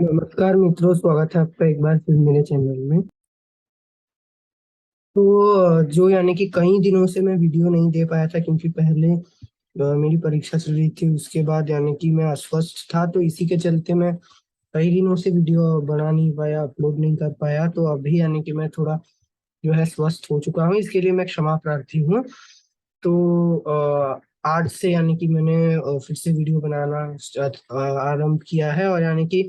नमस्कार मित्रों, स्वागत है आपका एक बार फिर मेरे चैनल में। तो जो यानी कि कई दिनों से मैं वीडियो नहीं दे पाया था, क्योंकि पहले मेरी परीक्षा चल रही थी। उसके बाद यानी कि मैं अस्वस्थ था, तो इसी के चलते मैं कई दिनों से वीडियो बना नहीं पाया, अपलोड नहीं कर पाया। तो अभी यानी कि मैं थोड़ा जो है स्वस्थ हो चुका हूँ, इसके लिए मैं क्षमा प्रार्थी हूँ। तो आज से यानी कि मैंने फिर से वीडियो बनाना आरंभ किया है। और यानी कि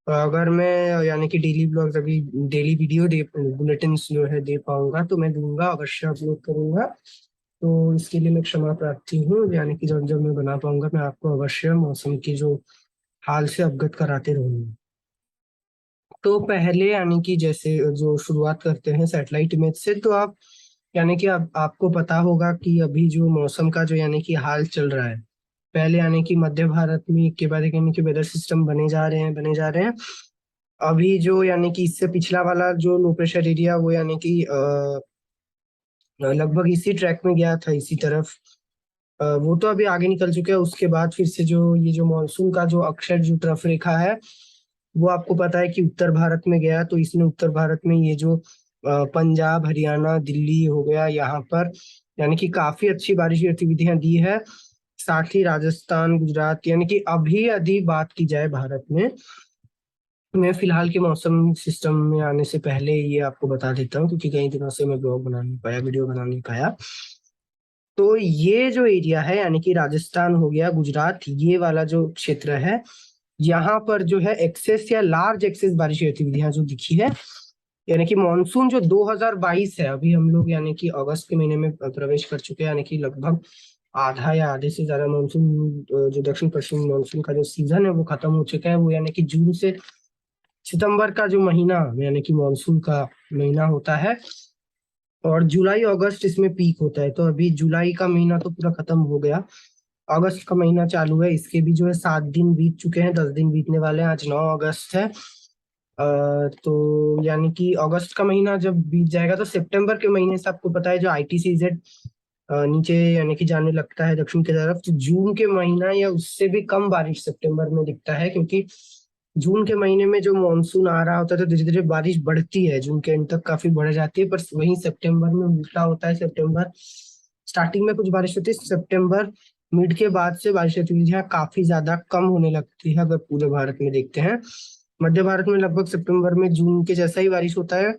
अगर मैं यानी कि डेली ब्लॉग्स, अभी डेली वीडियो दे बुलेटिन जो है दे पाऊंगा तो मैं दूंगा, अवश्य अपलोड करूंगा। तो इसके लिए मैं क्षमा प्रार्थी हूँ। यानी कि जब जब मैं बना पाऊंगा मैं आपको अवश्य मौसम की जो हाल से अवगत कराते रहूंगा। तो पहले यानी कि जैसे जो शुरुआत करते हैं सैटेलाइट इमेज से, तो आप यानी कि आपको पता होगा कि अभी जो मौसम का जो यानी कि हाल चल रहा है। पहले यानी कि मध्य भारत में एक के बाद एक यानी कि वेदर सिस्टम बने जा रहे हैं। अभी जो यानी कि इससे पिछला वाला जो लो प्रेशर एरिया, वो यानी कि लगभग इसी ट्रैक में गया था, इसी तरफ। वो तो अभी आगे निकल चुके हैं। उसके बाद फिर से जो ये जो मानसून का जो अक्षर जो तरफ रेखा है, वो आपको पता है कि उत्तर भारत में गया। तो इसने उत्तर भारत में ये जो पंजाब, हरियाणा, दिल्ली हो गया, यहाँ पर यानी कि काफी अच्छी बारिश की गतिविधियां दी है। साथ ही राजस्थान, गुजरात, यानी कि अभी यदि बात की जाए भारत में, मैं फिलहाल के मौसम सिस्टम में आने से पहले ये आपको बता देता हूँ, क्योंकि कई दिनों से मैं ब्लॉग बना नहीं पाया, वीडियो बना नहीं पाया। तो ये जो एरिया है यानी कि राजस्थान हो गया, गुजरात, ये वाला जो क्षेत्र है, यहाँ पर जो है एक्सेस या लार्ज एक्सेस बारिश की गतिविधियां जो दिखी है। यानी कि मानसून जो 2022 है, अभी हम लोग यानी कि अगस्त के महीने में प्रवेश कर चुके हैं। यानी कि लगभग आधा या आधे से ज्यादा मानसून, जो दक्षिण पश्चिम मानसून का जो सीजन है वो खत्म हो चुका है। वो यानी कि जून से सितंबर का जो महीना यानी कि मानसून का महीना होता है, और जुलाई अगस्त इसमें पीक होता है। तो अभी जुलाई का महीना तो पूरा खत्म हो गया, अगस्त का महीना चालू है। इसके भी जो है 7 दिन बीत चुके हैं, 10 दिन बीतने वाले हैं। आज 9 अगस्त है। तो यानी कि अगस्त का महीना जब बीत जाएगा तो सितंबर के महीने से आपको पता है जो ITCZ नीचे यानी कि जाने लगता है दक्षिण की तरफ। तो जून के महीना या उससे भी कम बारिश सितंबर में दिखता है, क्योंकि जून के महीने में जो मानसून आ रहा होता है तो धीरे धीरे बारिश बढ़ती है, जून के एंड तक काफी बढ़ जाती है। पर वहीं सितंबर में उल्टा होता है। सितंबर स्टार्टिंग में कुछ बारिश होती है, सितंबर मिड के बाद से बारिश गतिविधियां काफी ज्यादा कम होने लगती है। अगर पूरे भारत में देखते हैं, मध्य भारत में लगभग सितंबर में जून के जैसा ही बारिश होता है।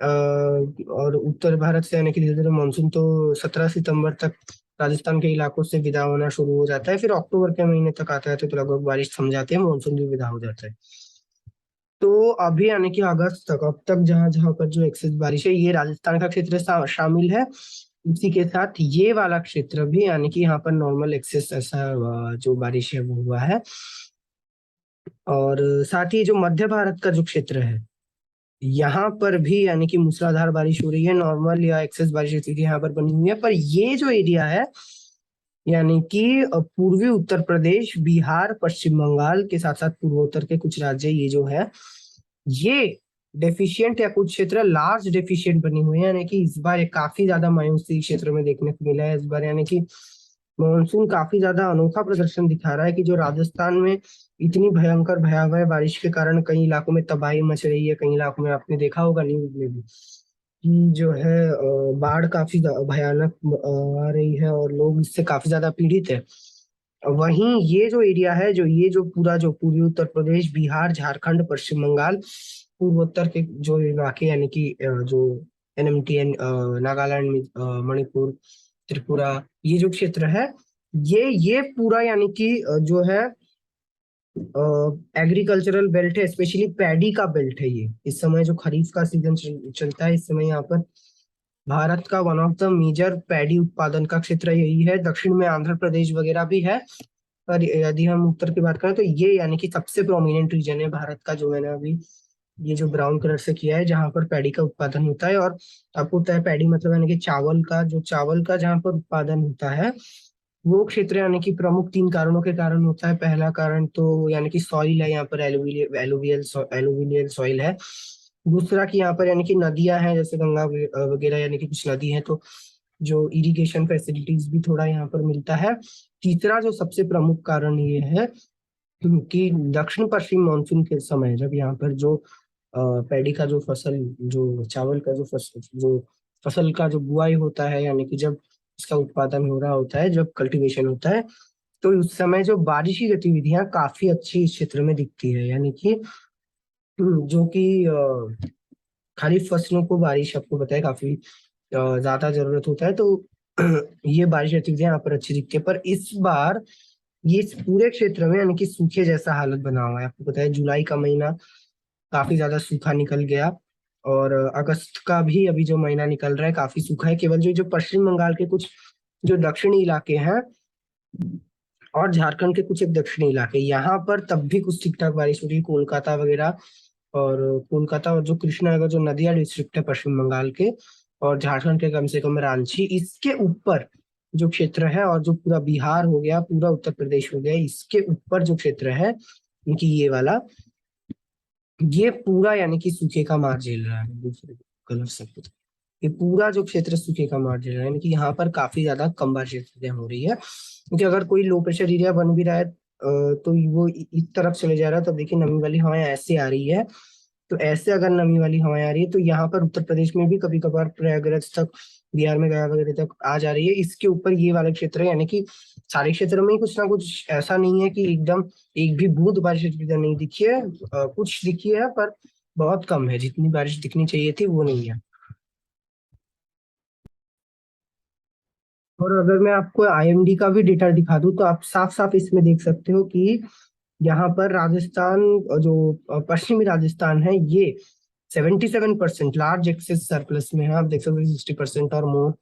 और उत्तर भारत से यानी कि धीरे धीरे मानसून तो 17 सितंबर तक राजस्थान के इलाकों से विदा होना शुरू हो जाता है। फिर अक्टूबर के महीने तक आता है तो लगभग बारिश थम जाती है, मानसून भी विदा हो जाता है। तो अभी यानी कि अगस्त तक, अब तक जहां जहां पर जो एक्सेस बारिश है, ये राजस्थान का क्षेत्र शामिल है। इसी के साथ ये वाला क्षेत्र भी यानी कि यहाँ पर नॉर्मल एक्सेस ऐसा जो बारिश है वो हुआ है। और साथ ही जो मध्य भारत का जो क्षेत्र है, यहाँ पर भी यानी कि मूसलाधार बारिश हो रही है। नॉर्मल या एक्सेस बारिश स्थिति यहाँ पर बनी हुई है। पर ये जो एरिया है यानी कि पूर्वी उत्तर प्रदेश, बिहार, पश्चिम बंगाल के साथ साथ पूर्वोत्तर के कुछ राज्य, ये जो है ये डेफिशिएंट या कुछ क्षेत्र लार्ज डेफिशिएंट बने हुए हैं। यानी कि इस बार ये काफी ज्यादा मायूसी क्षेत्र में देखने को मिला है इस बार। यानी कि मानसून काफी ज्यादा अनोखा प्रदर्शन दिखा रहा है कि जो राजस्थान में इतनी भयंकर भयावह बारिश के कारण कई इलाकों में तबाही मच रही है। कई इलाकों में आपने देखा होगा न्यूज में भी कि जो है बाढ़ काफी भयानक आ रही है और लोग इससे काफी ज्यादा पीड़ित है। वहीं ये जो एरिया है, जो ये जो पूरा जो पूर्वी उत्तर प्रदेश, बिहार, झारखंड, पश्चिम बंगाल, पूर्वोत्तर के जो इलाके यानी कि जो NMTN, नागालैंड में, मणिपुर, त्रिपुरा, ये जो क्षेत्र है, ये पूरा यानी कि जो है एग्रीकल्चरल बेल्ट है, स्पेशली पैडी का बेल्ट है। ये इस समय जो खरीफ का सीजन चलता है, इस समय यहाँ पर भारत का one of the major paddy उत्पादन का क्षेत्र यही है। दक्षिण में आंध्र प्रदेश वगैरह भी है, पर यदि हम उत्तर की बात करें तो ये यानी कि सबसे प्रोमिनेंट रीजन है भारत का, जो मैंने अभी ये जो ब्राउन कलर से किया है, जहाँ पर पैडी का उत्पादन होता है। और आपको पता है पैडी मतलब यानी कि चावल का जहाँ पर उत्पादन होता है, वो क्षेत्र यानी कि प्रमुख 3 कारणों के कारण होता है। पहला कारण तो यानी कि सॉइल है, यहाँ पर एलुवियल एलुवियल सॉइल है। दूसरा कि यहाँ पर यानी कि नदियां हैं, जैसे गंगा वगैरह, यानी कि कुछ नदी हैं, तो जो इरिगेशन फैसिलिटीज भी थोड़ा यहाँ पर मिलता है। तीसरा जो सबसे प्रमुख कारण ये है कि दक्षिण पश्चिम मानसून के समय जब यहाँ पर जो पैडी का जो फसल, जो चावल का जो फसल का जो बुआई होता है, यानी कि जब इसका उत्पादन हो रहा होता है, जब कल्टीवेशन होता है, तो उस समय जो बारिशी गतिविधियां काफी अच्छी इस क्षेत्र में दिखती है। यानी कि जो कि खरीफ फसलों को बारिश, आपको बताया, काफी ज्यादा जरूरत होता है, तो ये बारिश गतिविधियां यहाँ पर अच्छी दिखती है। पर इस बार ये इस पूरे क्षेत्र में यानी कि सूखे जैसा हालत बना हुआ है। आपको पता है जुलाई का महीना काफी ज्यादा सूखा निकल गया, और अगस्त का भी अभी जो महीना निकल रहा है काफी सूखा है। केवल जो जो पश्चिम बंगाल के कुछ जो दक्षिणी इलाके हैं और झारखंड के कुछ एक दक्षिणी इलाके, यहाँ पर तब भी कुछ ठीक ठाक बारिश हो रही है। कोलकाता वगैरह, और कोलकाता और जो कृष्णानगर जो नदिया डिस्ट्रिक्ट है पश्चिम बंगाल के, और झारखंड के कम से कम रांची, इसके ऊपर जो क्षेत्र है, और जो पूरा बिहार हो गया, पूरा उत्तर प्रदेश हो गया, इसके ऊपर जो क्षेत्र है, इनकी ये वाला, ये पूरा यानी कि सूखे का मार झेल रहा है। दूसरे कलर से ये पूरा जो क्षेत्र सूखे का मार झेल रहा है, यानी कि यहाँ पर काफी ज्यादा कम बारिश हो रही है। क्योंकि अगर कोई लो प्रेशर एरिया बन भी रहा है, तो वो इस तरफ चले जा रहा है, तो देखिए नमी वाली हवाएं ऐसे आ रही है। तो ऐसे अगर नमी वाली हवाएं आ रही है, तो यहाँ पर उत्तर प्रदेश में भी कभी कभार प्रयागराज तक, बिहार में गया वगैरह तक आ जा रही है। इसके ऊपर ये वाला क्षेत्र है, यानी कि सारे क्षेत्रों में ही कुछ ना कुछ ऐसा नहीं है कि एकदम एक भी बूंद बारिश इधर नहीं दिखी है। कुछ दिखी है, पर बहुत कम है। जितनी बारिश दिखनी चाहिए थी वो नहीं है। और अगर मैं आपको आईएमडी का भी डेटा दिखा दूं, तो आप साफ साफ इसमें देख सकते हो कि यहाँ पर राजस्थान, जो पश्चिमी राजस्थान है, ये 77% लार्ज एक्सेस सरप्लस में है। आप देख सकते हो 60% और मोर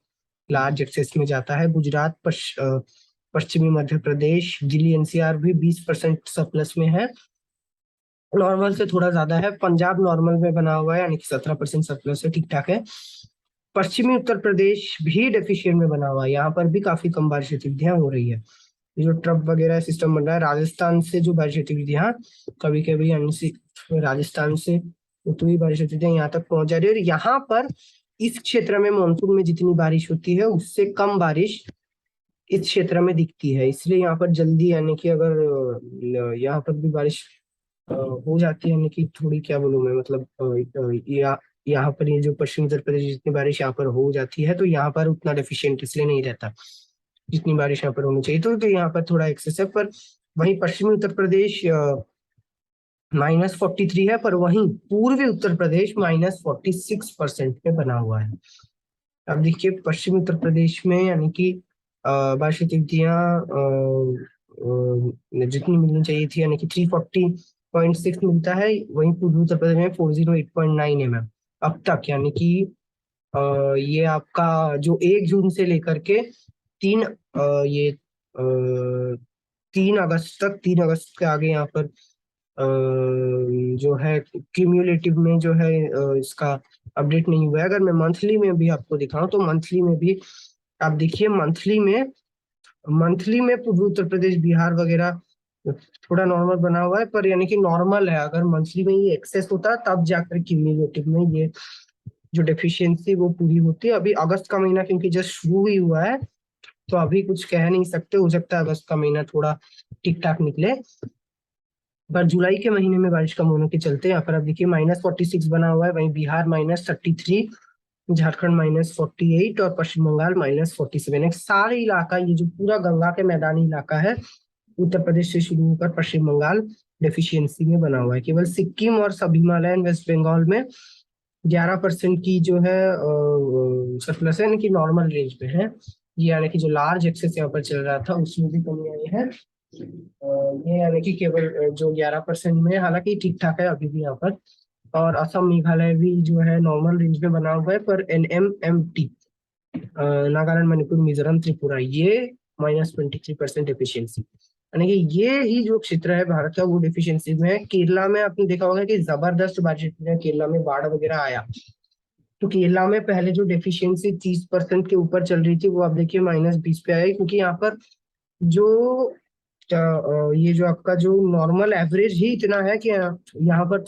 लार्ज एक्सेस में जाता है। गुजरात, पश्चिमी मध्य प्रदेश, दिल्ली एनसीआर भी 20% सरप्लस में है। नॉर्मल से थोड़ा ज्यादा है। पंजाब नॉर्मल में बना हुआ है, यानी कि 17% सरप्लस है, ठीक ठाक है। पश्चिमी उत्तर प्रदेश भी डेफिशिएंट में बना हुआ है, यहाँ पर भी काफी कम बारिश गतिविधियां हो रही है। ये जो ट्रप वगैरह सिस्टम बन रहा है, राजस्थान से जो बारिश गतिविधियां कभी कभी राजस्थान से उत्तरी बारिश गतिविधियां यहाँ तक पहुंच जा रही है। और यहाँ पर इस क्षेत्र में मानसून में जितनी बारिश होती है, उससे कम बारिश इस क्षेत्र में दिखती है। इसलिए यहाँ पर जल्दी, यानी कि अगर यहाँ पर भी बारिश हो जाती है, यानी कि थोड़ी, क्या बोलूं मैं, मतलब यहाँ पर ये जो पश्चिमी उत्तर प्रदेश जितनी बारिश यहाँ पर हो जाती है, तो यहाँ पर उतना डेफिशिएंट इसलिए नहीं रहता जितनी बारिश यहाँ पर होनी चाहिए। तो यहाँ पर थोड़ा एक्सेस है। पर वहीं पश्चिमी उत्तर प्रदेश -43 है, पर वहीं पूर्वी उत्तर प्रदेश -46% पे बना हुआ है। अब देखिए पश्चिमी उत्तर प्रदेश में, यानी कि बारिश की तिथियां जितनी मिलनी चाहिए थी, यानी कि 340.6 मिलता है। वहीं पूर्वी उत्तर प्रदेश में 408.9 mm अब तक। यानी कि ये आपका जो 1 जून से लेकर के तीन ये 3 अगस्त तक, 3 अगस्त के आगे यहाँ पर जो है क्यूम्युलेटिव में जो है इसका अपडेट नहीं हुआ है। अगर मैं मंथली में भी आपको दिखाऊं, तो मंथली में भी आप देखिए, मंथली में पूर्वी उत्तर प्रदेश, बिहार वगैरह थोड़ा नॉर्मल बना हुआ है। पर यानी कि नॉर्मल है। अगर मंथली में ये एक्सेस होता है, तब जाकर क्यूम्युलेटिव में ये जो डेफिशिएंसी वो पूरी होती है। अभी अगस्त का महीना क्योंकि जस्ट शुरू ही हुआ है, तो अभी कुछ कह नहीं सकते। हो सकता है अगस्त का महीना थोड़ा ठीक ठाक निकले। पर जुलाई के महीने में बारिश कम होने के चलते यहाँ पर आप देखिए -46 बना हुआ है। वहीं बिहार -33, झारखंड -48, और पश्चिम बंगाल -47। एक सारे इलाका, ये जो पूरा गंगा के मैदानी इलाका है, उत्तर प्रदेश से शुरू होकर पश्चिम बंगाल डेफिशिएंसी में बना हुआ है। केवल सिक्किम और सब हिमालयन वेस्ट बंगाल में 11% की जो है सरप्लस है, यानी कि नॉर्मल रेंज पे है। ये यानी कि जो लार्ज एक्सेस यहाँ पर चल रहा था, उसमें भी कमी आई है। ये यानी कि केवल जो 11% में, हालांकि ठीक ठाक है अभी भी यहाँ पर। और असम, मेघालय भी जो है नॉर्मल रेंज में बना हुआ है। पर NMMT, नागालैंड, मणिपुर, मिजोरम, त्रिपुरा, ये -23% एफिशिएंसी, यानी कि ये ही जो क्षेत्र है भारत का, वो डेफिशिएंसी में है। केरला में आपने देखा होगा कि जबरदस्त बारिश हुई है, केरला में बाढ़ वगैरह आया। तो केरला में पहले जो डेफिशिएंसी 30% के ऊपर चल रही थी, वो आप देखिए -20 पे आई। क्योंकि यहाँ पर जो ये जो आपका जो नॉर्मल एवरेज ही इतना है कि यहाँ पर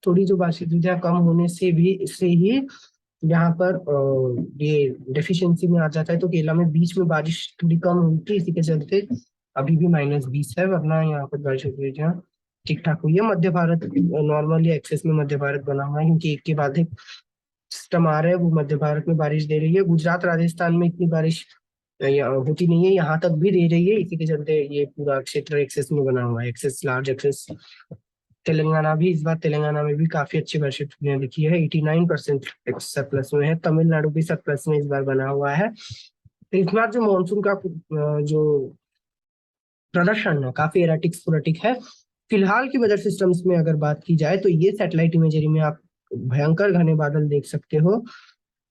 थोड़ी जो बारिश कम होने से भी, इससे ही यहाँ पर ये डेफिशिएंसी में आ जाता है। तो केरला में बीच में बारिश थोड़ी कम हुई थी, इसी के चलते अभी भी -20 है, वरना यहाँ पर बारिश होती है जहाँ ठीक ठाक हुई है। मध्य भारत नॉर्मली एक्सेस में मध्य भारत बना हुआ है, क्योंकि एक के बाद एक सिस्टम आ रहे हैं, वो मध्य भारत में बारिश दे रही है। गुजरात राजस्थान में इतनी बारिश होती नहीं है, यहाँ तक भी दे रही है, इसी के चलते ये पूरा क्षेत्र एक्सेस में बना हुआ है, एक्सेस लार्ज एक्सेस। तेलंगाना भी, इस बार तेलंगाना में भी काफी अच्छी बारिश दिखी है, 89% सरप्लस में है। तमिलनाडु भी सरप्लस में इस बार बना हुआ है। तो इस बार जो मानसून का जो प्रदर्शन है काफी एराटिक स्पोरेटिक है। फिलहाल की वेदर सिस्टम्स में अगर बात की जाए तो ये सैटेलाइट इमेजरी में आप भयंकर घने बादल देख सकते हो,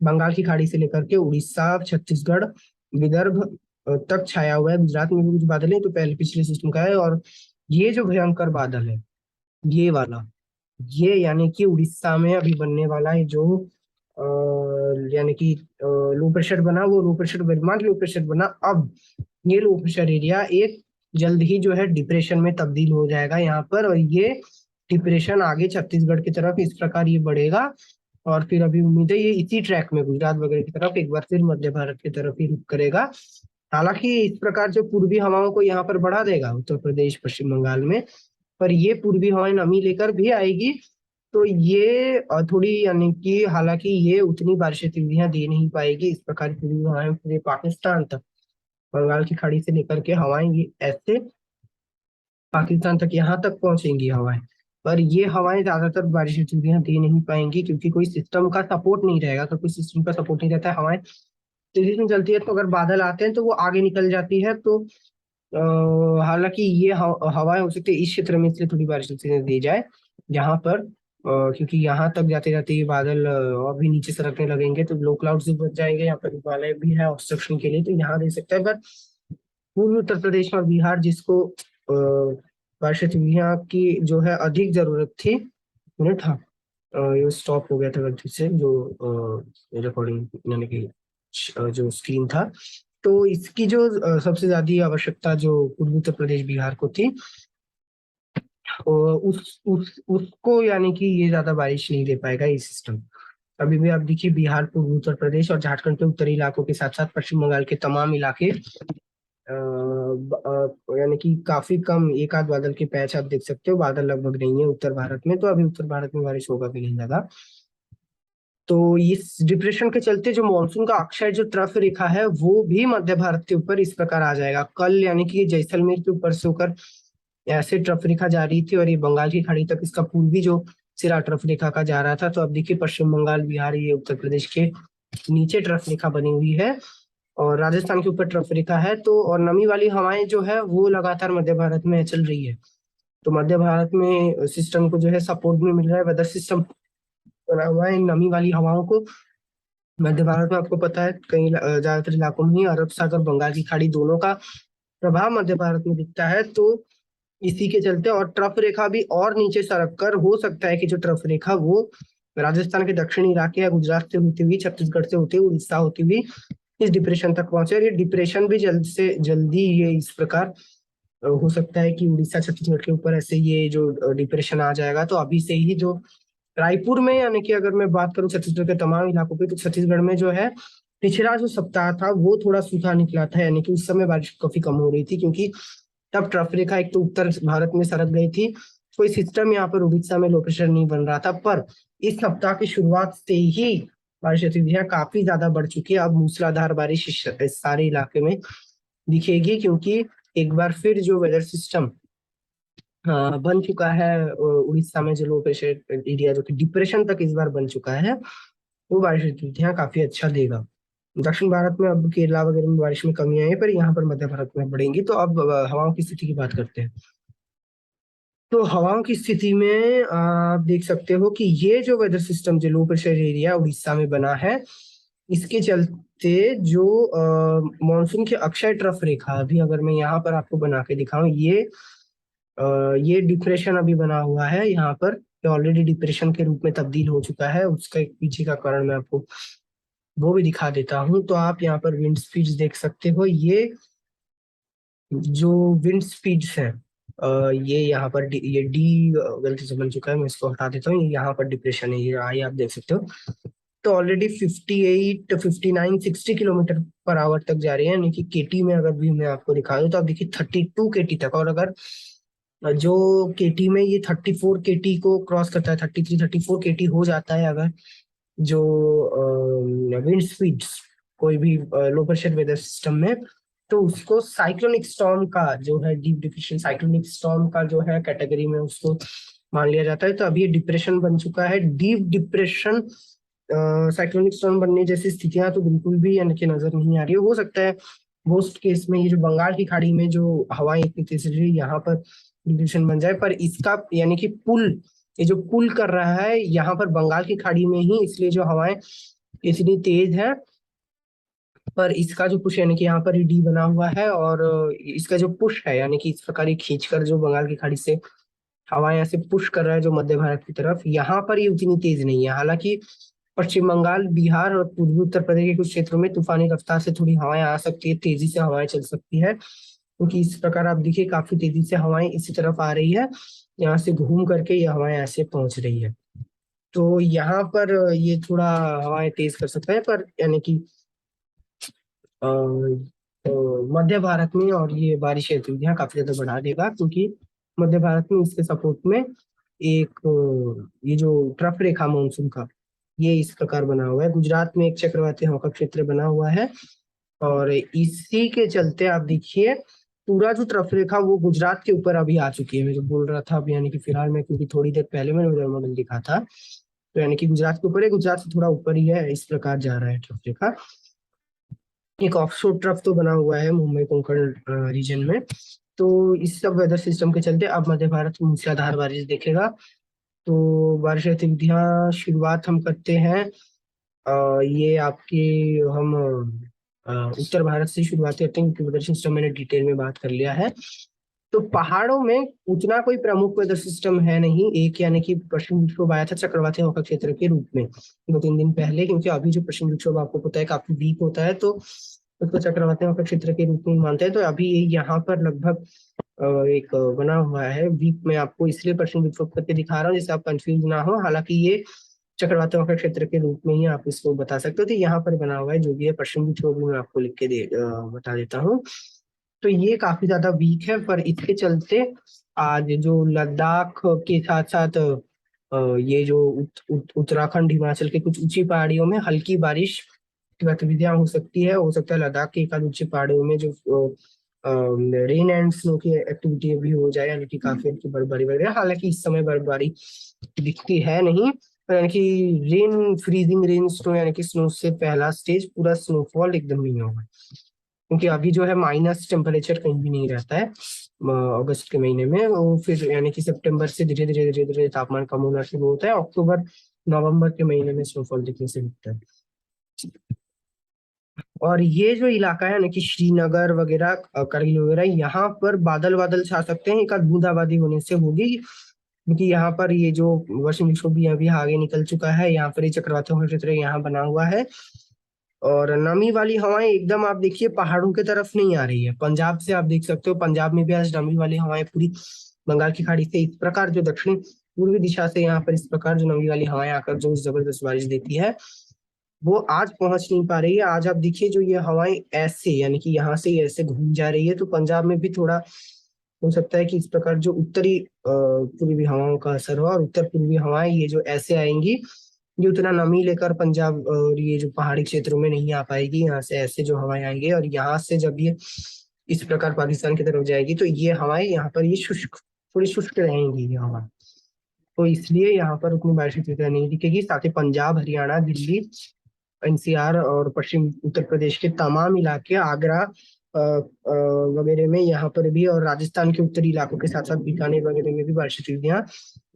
बंगाल की खाड़ी से लेकर के उड़ीसा, छत्तीसगढ़, विदर्भ तक छाया हुआ है। गुजरात में भी कुछ बादल है, तो पहले पिछले सिस्टम का है। और ये जो भयंकर बादल है, ये वाला, ये यानी कि उड़ीसा में अभी बनने वाला है जो यानी कि लो प्रेशर बना, वो लो प्रेशर वर्तमान लो प्रेशर बना, अब ये लो प्रेशर एरिया एक जल्द ही जो है डिप्रेशन में तब्दील हो जाएगा यहाँ पर। और ये डिप्रेशन आगे छत्तीसगढ़ की तरफ इस प्रकार ये बढ़ेगा, और फिर अभी उम्मीद है ये इसी ट्रैक में गुजरात वगैरह की तरफ एक बार फिर मध्य भारत की तरफ ही रुख करेगा। हालांकि इस प्रकार जो पूर्वी हवाओं को यहाँ पर बढ़ा देगा उत्तर प्रदेश पश्चिम बंगाल में, पर ये पूर्वी हवाएं नमी लेकर भी आएगी, तो ये थोड़ी यानी कि हालांकि ये उतनी बारिश गतिविधियां दे नहीं पाएगी। इस प्रकार की पूर्वी हवाएं पूरे पाकिस्तान तक, बंगाल की खाड़ी से लेकर के हवाएं ये ऐसे पाकिस्तान तक यहाँ तक पहुंचेंगी हवाएं, पर ये हवाएं ज्यादातर बारिश गतिविधियां दे नहीं पाएंगी, क्योंकि कोई सिस्टम का सपोर्ट नहीं रहेगा। तो कोई सिस्टम का सपोर्ट नहीं रहता है, हवाएं तेजी से चलती है, तो अगर बादल आते हैं तो वो आगे निकल जाती है। तो हालांकि ये हवाएं हो सकती है इस क्षेत्र में इसलिए थोड़ी बारिश दी जाए यहाँ पर, क्योंकि यहाँ तक जाते जाते ये बादल और भी नीचे सरकने लगेंगे, तो लो क्लाउड से बच जाएंगे। यहाँ पर हिमालय भी है ऑब्स्ट्रक्शन के लिए, तो यहाँ दे सकता है। पर पूर्वी उत्तर प्रदेश और बिहार, जिसको बारिश गतिविधियां की जो है अधिक जरूरत थी, मिनट, हाँ, ये स्टॉप हो गया था गलती से जो रिकॉर्डिंग यानी कि जो स्क्रीन था। तो इसकी जो सबसे ज्यादा आवश्यकता जो पूर्वी उत्तर प्रदेश बिहार को थी, उसको यानी कि ये ज्यादा बारिश नहीं दे पाएगा ये सिस्टम। अभी भी आप देखिए, बिहार, पूर्वी उत्तर प्रदेश और झारखंड के उत्तरी इलाकों के साथ साथ पश्चिम बंगाल के तमाम इलाके यानी कि काफी कम एक आध बादल के पैच आप देख सकते हो, बादल लगभग नहीं है उत्तर भारत में। तो अभी उत्तर भारत में बारिश होगा भी नहीं ज्यादा। तो इस डिप्रेशन के चलते जो मानसून का अक्षय जो ट्रफ रेखा है, वो भी मध्य भारत के ऊपर इस प्रकार आ जाएगा कल, यानी कि जैसलमेर के ऊपर से होकर ऐसे ट्रफ रेखा जा रही थी, और ये बंगाल की खाड़ी तक इसका पूर्वी जो सिरा ट्रफ रेखा का जा रहा था। तो अब देखिए पश्चिम बंगाल, बिहार, ये उत्तर प्रदेश के नीचे ट्रफ रेखा बनी हुई है, और राजस्थान के ऊपर ट्रफ रेखा है। तो और नमी वाली हवाएं जो है वो लगातार मध्य भारत में चल रही है। तो मध्य भारत में सिस्टम को जो है सपोर्ट भी मिल रहा है, वेदर सिस्टम बना हुआ है इन नमी वाली हवाओं को। मध्य भारत में आपको पता है कई ज्यादातर इलाकों में ही अरब सागर, बंगाल की खाड़ी दोनों का प्रभाव मध्य भारत में दिखता है। तो इसी के चलते और ट्रफ रेखा भी और नीचे सरक कर, हो सकता है कि जो ट्रफ रेखा वो राजस्थान के दक्षिणी इलाके या गुजरात से होती हुई, छत्तीसगढ़ से होती हुई, उड़ीसा होती हुई इस डिप्रेशन तक पहुंचे। और ये डिप्रेशन भी जल्द से जल्दी ये इस प्रकार हो सकता है कि उड़ीसा छत्तीसगढ़ के ऊपर ऐसे ये जो डिप्रेशन आ जाएगा। तो अभी से ही जो रायपुर में, यानी कि अगर मैं बात करूं छत्तीसगढ़ के तमाम इलाकों की, तो छत्तीसगढ़ में जो है पिछला जो सप्ताह था वो थोड़ा सूखा निकला था, यानी कि उस समय बारिश काफी कम हो रही थी, क्योंकि तब ट्रफ रेखा एक तो उत्तर भारत में सरक गई थी, कोई सिस्टम यहाँ पर उड़ीसा में लो प्रेशर नहीं बन रहा था। पर इस सप्ताह की शुरुआत से ही बारिश गतिविधियां काफी ज्यादा बढ़ चुकी है। अब मूसलाधार बारिश इस सारे इलाके में दिखेगी, क्योंकि एक बार फिर जो वेदर सिस्टम बन चुका है उड़ीसा में, जो लो प्रेशर एरिया जो कि डिप्रेशन तक इस बार बन चुका है, वो बारिश गतिविधियां काफी अच्छा देगा। दक्षिण भारत में अब केरला वगैरह में बारिश में कमी आई है, पर यहाँ पर मध्य भारत में बढ़ेंगी। तो अब हवाओं की स्थिति की बात करते हैं। तो हवाओं की स्थिति में आप देख सकते हो कि ये जो वेदर सिस्टम जो लो प्रेशर एरिया उड़ीसा में बना है, इसके चलते जो मानसून के अक्षय ट्रफ रेखा, अभी अगर मैं यहाँ पर आपको बना के दिखाऊं, ये डिप्रेशन अभी बना हुआ है यहाँ पर, ऑलरेडी डिप्रेशन के रूप में तब्दील हो चुका है। उसका एक पीछे का कारण मैं आपको वो भी दिखा देता हूँ। तो आप यहाँ पर विंड स्पीड्स देख सकते हो, ये जो विंड स्पीड्स है, ये यहाँ पर ये डी गलती से बन चुका है, मैं इसको हटा देता हूँ। यहाँ पर डिप्रेशन है, ये आई आप देख सकते हो। तो ऑलरेडी 58, 59, 60 किलोमीटर पर आवर तक जा रही है, यानी कि केटी में अगर भी मैं आपको दिखा दूं तो आप देखिए 32 केटी तक। और अगर जो केटी में ये 34 केटी को क्रॉस करता है, 33, 34 केटी हो जाता है अगर जो विंड स्पीड्स कोई भी लो प्रेशर वेदर सिस्टम में, तो उसको साइक्लोनिक स्टॉर्म का जो है, डीप डिप्रेशन साइक्लोनिक स्टॉर्म का जो है कैटेगरी में उसको मान लिया जाता है। तो अभी ये डिप्रेशन बन चुका है, डीप डिप्रेशन। साइक्लोनिक स्टॉर्म बनने जैसी स्थितियां तो बिल्कुल भी यानी कि नजर नहीं आ रही है। हो सकता है वर्स्ट केस में ये जो बंगाल की खाड़ी में जो हवाएं इतनी तेज चल रही है यहाँ पर डिप्रेशन बन जाए, पर इसका यानी कि पुल, ये जो पुल कर रहा है यहाँ पर बंगाल की खाड़ी में ही, इसलिए जो हवाएं इतनी तेज है। पर इसका जो पुश यानी कि यहाँ पर डी बना हुआ है, और इसका जो पुश है यानी कि इस प्रकार ये खींचकर जो बंगाल की खाड़ी से हवाएं ऐसे पुश कर रहा है जो मध्य भारत की तरफ, यहाँ पर ये उतनी तेज नहीं है। हालांकि पश्चिम बंगाल, बिहार और पूर्वी उत्तर प्रदेश के कुछ क्षेत्रों में तूफानी रफ्तार से थोड़ी हवाएं आ सकती है, तेजी से हवाएं चल सकती है, क्योंकि इस प्रकार आप देखिए काफी तेजी से हवाएं इसी तरफ आ रही है, यहाँ से घूम करके ये हवाएं ऐसे पहुंच रही है। तो यहाँ पर ये थोड़ा हवाएं तेज कर सकता है, पर यानी कि अ, मध्य भारत में और ये बारिश गतिविधियां काफी ज्यादा बढ़ा देगा, क्योंकि मध्य भारत में इसके सपोर्ट में एक ये जो ट्रफ रेखा मानसून का, ये इस प्रकार बना हुआ है। गुजरात में एक चक्रवाती हवा का क्षेत्र बना हुआ है, और इसी के चलते आप देखिए पूरा जो ट्रफ रेखा वो गुजरात के ऊपर अभी आ चुकी है। मैं जो बोल रहा था अभी यानी कि फिलहाल में, क्योंकि थोड़ी देर पहले मैंने वेदर मॉडल दिखा था, तो यानी कि गुजरात के ऊपर है, गुजरात से थोड़ा ऊपर ही है, इस प्रकार जा रहा है ट्रफ रेखा। एक ऑफशोर ट्रफ तो बना हुआ है मुंबई कोंकण रीजन में। तो इस सब वेदर सिस्टम के चलते अब मध्य भारत में मूसलाधार बारिश देखेगा। तो बारिश गतिविधियां शुरुआत हम करते हैं, ये आपके हम उत्तर भारत से शुरुआत करते हैं, क्योंकि वेदर सिस्टम मैंने डिटेल में बात कर लिया है। तो पहाड़ों में उतना कोई प्रमुख वेदर सिस्टम है नहीं, एक यानी कि पश्चिम विक्षोभ आया था चक्रवाती हवा का क्षेत्र के रूप में 2-3 दिन पहले, क्योंकि अभी जो पश्चिम विक्षोभ आपको पता है काफी वीक होता है, तो उसको चक्रवाती हवा का क्षेत्र के रूप में मानते हैं। तो अभी ये यहाँ पर लगभग एक बना हुआ है वीक में, आपको इसलिए पश्चिम विक्षोभ करके दिखा रहा हूँ जिससे आप कंफ्यूज ना हो। हालांकि ये चक्रवाती हवा का क्षेत्र के रूप में ही आप इसको बता सकते हो। तो यहाँ पर बना हुआ है जो भी है पश्चिम विक्षोभ, मैं आपको लिख के बता देता हूँ। तो ये काफी ज्यादा वीक है, पर इसके चलते आज जो लद्दाख के साथ साथ ये जो उत्तराखंड, हिमाचल के कुछ ऊंची पहाड़ियों में हल्की बारिश की गतिविधियां हो सकती है। हो सकता है लद्दाख के एक आध ऊंची पहाड़ियों में जो रेन एंड स्नो की एक्टिविटी भी हो जाए, यानी कि काफी हल्की बर्फबारी वगैरह। हालांकि इस समय बर्फबारी दिखती है नहीं, पर यानी कि रेन, फ्रीजिंग रेन स्नो यानी कि स्नो से पहला स्टेज पूरा स्नोफॉल एकदम नहीं होगा, क्योंकि अभी जो है माइनस टेम्परेचर कहीं भी नहीं रहता है अगस्त के महीने में। वो फिर यानी कि सितंबर से धीरे धीरे धीरे धीरे तापमान कम होना शुरू होता है, अक्टूबर नवंबर के महीने में स्नोफॉल दिखने से दिखता है। और ये जो इलाका है ना कि श्रीनगर वगैरह, करगिल वगैरह, यहाँ पर बादल बादल छा सकते हैं, एक आध बूंदाबांदी होने से होगी, क्योंकि यहाँ पर ये जो पश्चिम विक्षोभ भी अभी आगे निकल चुका है, यहाँ पर ये चक्रवाती हवा क्षेत्र यहाँ बना हुआ है। और नमी वाली हवाएं एकदम आप देखिए पहाड़ों की तरफ नहीं आ रही है, पंजाब से आप देख सकते हो, पंजाब में भी आज नमी वाली हवाएं पूरी बंगाल की खाड़ी से इस प्रकार जो दक्षिण पूर्वी दिशा से यहाँ पर इस प्रकार जो नमी वाली हवाएं आकर जो जबरदस्त बारिश देती है, वो आज पहुंच नहीं पा रही है। आज आप देखिए जो ये हवाएं ऐसे यानी कि यहाँ से ऐसे घूम जा रही है, तो पंजाब में भी थोड़ा हो सकता है कि इस प्रकार जो उत्तरी पूर्वी हवाओं का असर हो, और उत्तर पूर्वी हवाएं ये जो ऐसे आएंगी, ये उतना नमी लेकर पंजाब और ये जो पहाड़ी क्षेत्रों में नहीं आ पाएगी। यहाँ से ऐसे जो हवाएं आएंगी, और यहाँ से जब ये इस प्रकार पाकिस्तान की तरफ जाएगी, तो ये हवाएं यहाँ पर ये शुष्क, थोड़ी शुष्क रहेंगी ये हवा। तो इसलिए यहाँ पर उतनी बारिश की स्थिति नहीं दिखेगी। साथ ही पंजाब, हरियाणा, दिल्ली, एनसीआर और पश्चिम उत्तर प्रदेश के तमाम इलाके, आगरा वगैरह में यहाँ पर भी, और राजस्थान के उत्तरी इलाकों के साथ साथ बीकानेर वगैरह में भी बारिश की स्थितियां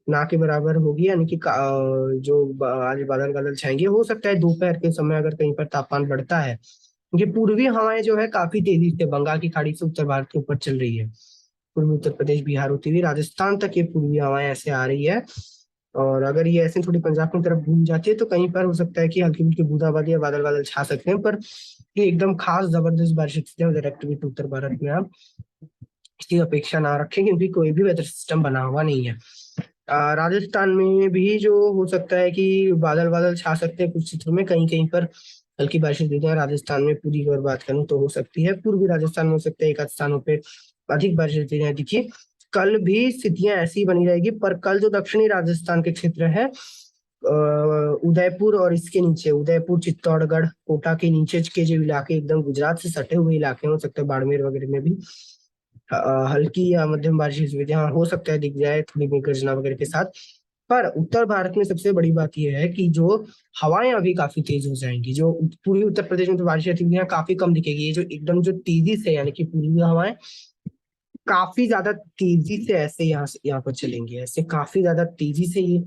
ना के बराबर होगी, यानी कि जो आज बादल बादल छाएंगे। हो सकता है दोपहर के समय अगर कहीं पर तापमान बढ़ता है, क्योंकि पूर्वी हवाएं जो है काफी तेजी से बंगाल की खाड़ी से उत्तर भारत के ऊपर चल रही है, पूर्वी उत्तर प्रदेश, बिहार होती हुई राजस्थान तक ये पूर्वी हवाएं ऐसे आ रही है। और अगर ये ऐसे थोड़ी पंजाब की तरफ घूम जाती है, तो कहीं पर हो सकता है कि हल्की फुल्की बूंदाबांदी या बादल बादल छा सकते हैं, पर ये एकदम खास जबरदस्त बारिश एक्टिविटी उत्तर भारत में आप इसकी अपेक्षा ना रखें, क्योंकि कोई भी वेदर सिस्टम बना हुआ नहीं है। राजस्थान में भी जो हो सकता है कि बादल बादल छा सकते हैं कुछ क्षेत्रों में, कहीं कहीं पर हल्की बारिश देते हैं। राजस्थान में पूरी अगर बात करूं तो हो सकती है, पूर्वी राजस्थान में हो सकता है एक आध स्थानों पे अधिक बारिश देती है। देखिए कल भी स्थितियां ऐसी बनी रहेगी, पर कल जो दक्षिणी राजस्थान के क्षेत्र है, उदयपुर और इसके नीचे, उदयपुर चित्तौड़गढ़ कोटा के नीचे के जो इलाके एकदम गुजरात से सटे हुए इलाके, हो सकते हैं बाड़मेर वगैरह में भी हल्की या मध्यम बारिश की सुविधा हो सकता है दिख जाए, थोड़ी बहुत गर्जना वगैरह के साथ। पर उत्तर भारत में सबसे बड़ी बात यह है कि जो हवाएं अभी काफी तेज हो जाएंगी। जो पूर्वी उत्तर प्रदेश में तो बारिश गतिविधियां काफी कम दिखेगी, ये जो एकदम जो तेजी से यानी कि पूर्वी हवाएं काफी ज्यादा तेजी से ऐसे यहाँ पर चलेंगी, ऐसे काफी ज्यादा तेजी से ये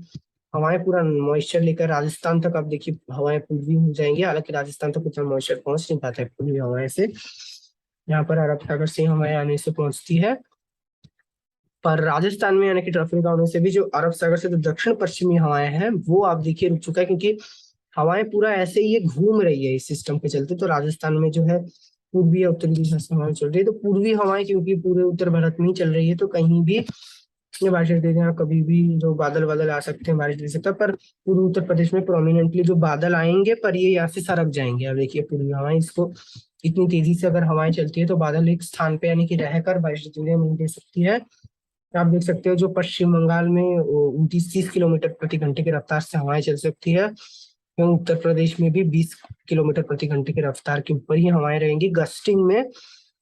हवाएं पूरा मॉइस्चर लेकर राजस्थान तक। अब देखिए हवाएं पूर्वी हो जाएंगी, हालांकि राजस्थान तक उतना मॉइस्चर पहुंच नहीं पाता है पूर्वी हवाएं से, यहाँ पर अरब सागर से हवाएं आने से पहुंचती है। पर राजस्थान में यानी कि ट्रफिक होने से भी जो अरब सागर से जो दक्षिण पश्चिमी हवाएं हैं वो आप देखिए रुक चुका है, क्योंकि हवाएं पूरा ऐसे ही ये घूम रही है इस सिस्टम के चलते। तो राजस्थान में जो है पूर्वी और उत्तरी दिशा से हवाएं चल रही है, तो पूर्वी हवाएं क्योंकि पूरे उत्तर भारत में ही चल रही है, तो कहीं भी ये बारिश दे देना, कभी भी जो बादल बादल आ सकते हैं, बारिश दे सकता है। पर पूर्वी उत्तर प्रदेश में प्रोमिनेंटली जो बादल आएंगे, पर ये यहाँ से सरक जाएंगे। अब देखिए पूर्वी हवाएं इसको इतनी तेजी से अगर हवाएं चलती है तो बादल एक स्थान पे यानी कि रहकर बारिश दे सकती है। आप देख सकते हो जो पश्चिम बंगाल में 29-30 किलोमीटर प्रति घंटे की रफ्तार से हवाएं चल सकती है, वहीं उत्तर प्रदेश में भी 20 किलोमीटर प्रति घंटे की रफ्तार के ऊपर ही हवाएं रहेंगी गस्टिंग में।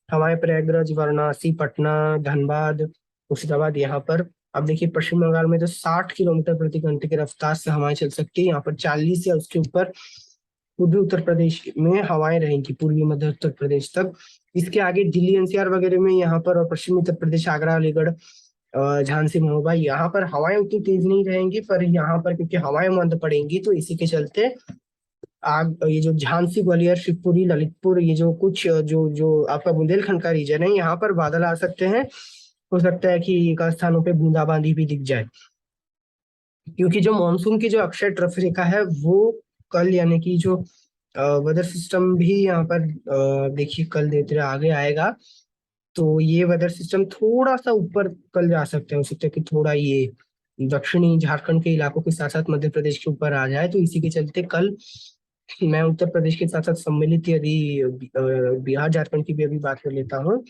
हवाएं प्रयागराज, वाराणसी, पटना, धनबाद, मुर्शिदाबाद यहाँ पर। अब देखिए पश्चिम बंगाल में तो 60 किलोमीटर प्रति घंटे की रफ्तार से हवाएं चल सकती है, यहाँ पर 40 या उसके ऊपर पूर्वी उत्तर प्रदेश में हवाएं रहेंगी, पूर्वी मध्य उत्तर प्रदेश तक। इसके आगे दिल्ली एनसीआर वगैरह में यहाँ पर, और पश्चिमी उत्तर प्रदेश आगरा अलीगढ़ झांसी महोबा यहाँ पर हवाएं उतनी तेज नहीं रहेंगी। पर यहाँ पर क्योंकि हवाएं मंद पड़ेंगी तो इसी के चलते आग ये जो झांसी, ग्वालियर, शिवपुरी, ललितपुर, ये जो कुछ जो जो आपका बुंदेलखंड का रीजन है, यहाँ पर बादल आ सकते हैं। हो सकता है कि एक स्थानों पे बूंदाबांदी भी दिख जाए, क्योंकि जो मानसून की जो अक्षय ट्रफ रेखा है वो कल यानी कि जो वेदर सिस्टम भी यहाँ पर देखिए कल देते आगे आएगा, तो ये वेदर सिस्टम थोड़ा सा ऊपर कल जा सकते हैं। हो सकता है कि थोड़ा ये दक्षिणी झारखंड के इलाकों के साथ साथ मध्य प्रदेश के ऊपर आ जाए, तो इसी के चलते कल मैं उत्तर प्रदेश के साथ साथ सम्मिलित यदि बिहार झारखंड की भी अभी बात कर लेता हूँ,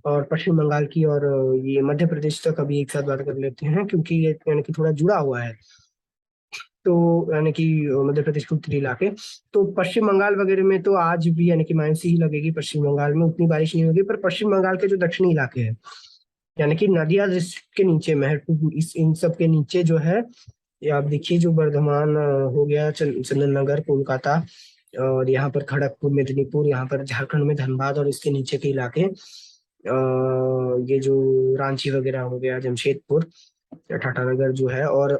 और पश्चिम बंगाल की, और ये मध्य प्रदेश तक अभी एक साथ बात कर लेते हैं, क्योंकि ये यानी कि थोड़ा जुड़ा हुआ है। तो यानी कि मध्य प्रदेश के उत्तरी इलाके, तो पश्चिम बंगाल वगैरह में तो आज भी यानी कि मानसून ही लगेगी। पश्चिम बंगाल में उतनी बारिश नहीं होगी, पर पश्चिम बंगाल के जो दक्षिणी इलाके हैं यानी कि नदिया डिस्ट्रिक्ट के नीचे, मेहरपुर, इस इन सब के नीचे जो है, ये आप देखिए जो वर्धमान हो गया, चंदन नगर, कोलकाता, और यहाँ पर खड़गपुर, मेदिनीपुर, यहाँ पर झारखंड में धनबाद और इसके नीचे के इलाके, ये जो रांची वगैरह हो गया, जमशेदपुर, टाटानगर जो है, और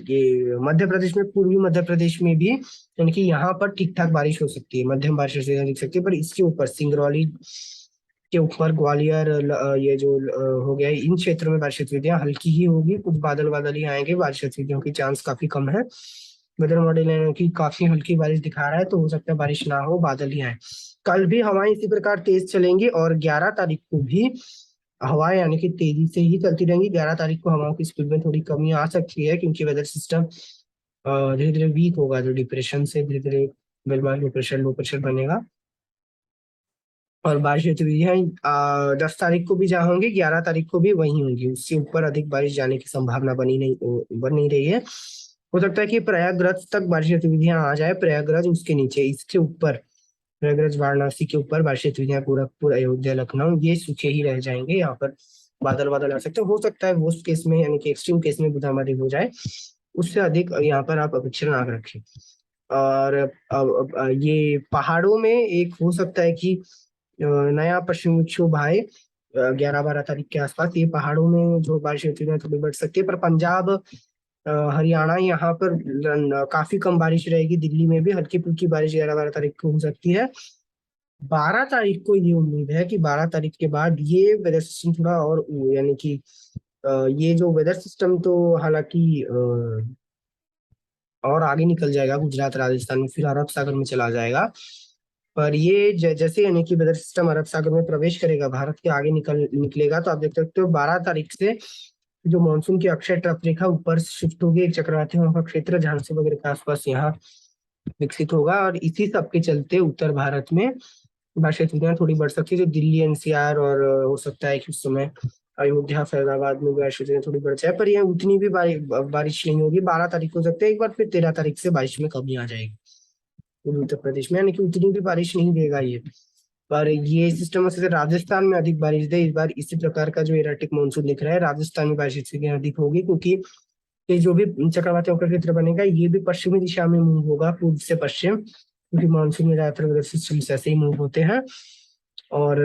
ये मध्य प्रदेश में, पूर्वी मध्य प्रदेश में भी यानी कि यहाँ पर ठीक ठाक बारिश हो सकती है, मध्यम बारिश दिख सकती है। पर इसके ऊपर सिंगरौली के ऊपर ग्वालियर, ये जो हो गया, इन क्षेत्रों में बारिश गतिविधियां हल्की ही होगी, कुछ बादल बादल ही आएंगे, बारिश गतिविधियों की चांस काफी कम है। वेदर मॉडल है कि काफी हल्की बारिश दिखा रहा है, तो हो सकता है बारिश ना हो, बादल ही आए। कल भी हवाएं इसी प्रकार तेज चलेंगी, और 11 तारीख को भी हवाएं यानी कि तेजी से ही चलती रहेंगी। 11 तारीख को हवाओं की स्पीड में थोड़ी कमी आ सकती है, क्योंकि वेदर सिस्टम धीरे धीरे वीक होगा, जो डिप्रेशन से धीरे धीरे बेलमाल लो प्रेशर बनेगा। और बारिश गतिविधियां 10 तारीख को भी जहाँ होंगी, 11 तारीख को भी वही होंगी, उससे ऊपर अधिक बारिश जाने की संभावना बन नहीं रही है। हो सकता है कि प्रयागराज तक बारिश गतिविधियां आ जाए, प्रयागराज उसके नीचे, इसके ऊपर प्रयागराज वाराणसी के ऊपर बारिश गतिविधियां, गोरखपुर, अयोध्या, लखनऊ, ये सूखे ही रह जाएंगे। यहाँ पर बादल बादल आ सकते हैं, हो सकता है वर्स्ट केस में यानी कि एक्सट्रीम केस में बूंदाबांदी हो जाए, उससे अधिक यहाँ पर आप अपेक्षा ना रखें। और ये पहाड़ों में एक हो सकता है कि नया पश्चिमी विक्षोभ आए 11-12 तारीख के आसपास। ये पहाड़ों में जो बारिश होती है थोड़ी बढ़ सकती है, पर पंजाब, हरियाणा, यहाँ पर काफी कम बारिश रहेगी। दिल्ली में भी हल्की फुल्की बारिश 11-12 तारीख को हो सकती है। 12 तारीख को ये उम्मीद है कि 12 तारीख के बाद ये वेदर सिस्टम थोड़ा और यानी कि ये जो वेदर सिस्टम तो हालांकि और आगे निकल जाएगा गुजरात, राजस्थान में, फिर अरब सागर में चला जाएगा। पर ये जैसे यानी कि वेदर सिस्टम अरब सागर में प्रवेश करेगा, भारत के आगे निकलेगा, तो आप देख सकते हो 12 तारीख से जो मानसून की अक्षय ट्रफ रेखा ऊपर शिफ्ट होगी, एक चक्रवाती हवा का क्षेत्र झांसी वगैरह के आसपास यहाँ विकसित होगा, और इसी सब के चलते उत्तर भारत में बारिश की थोड़ी बढ़ सकती है। जो दिल्ली एनसीआर और हो सकता है कि उस समय अयोध्या फैजाबाद में बारिश थोड़ी बढ़ जाए, पर यह उतनी भी बारिश नहीं होगी। 12 तारीख को हो सकता है एक बार फिर 13 तारीख से बारिश में कमी आ जाएगी पूर्वी उत्तर प्रदेश में, यानी कि उतनी भी बारिश नहीं देगा ये। पर ये सिस्टम से राजस्थान में अधिक बारिश दे, इस बार इसी प्रकार का जो एराटिक मानसून दिख रहा है, राजस्थान में बारिश इससे अधिक होगी, क्योंकि ये जो भी चक्रवाती वक्र क्षेत्र बनेगा ये भी पश्चिमी दिशा में मूव होगा, पूर्व से पश्चिम, क्योंकि मानसून में ज्यादातर वेदर सिस्टम ऐसे ही मूव होते हैं। और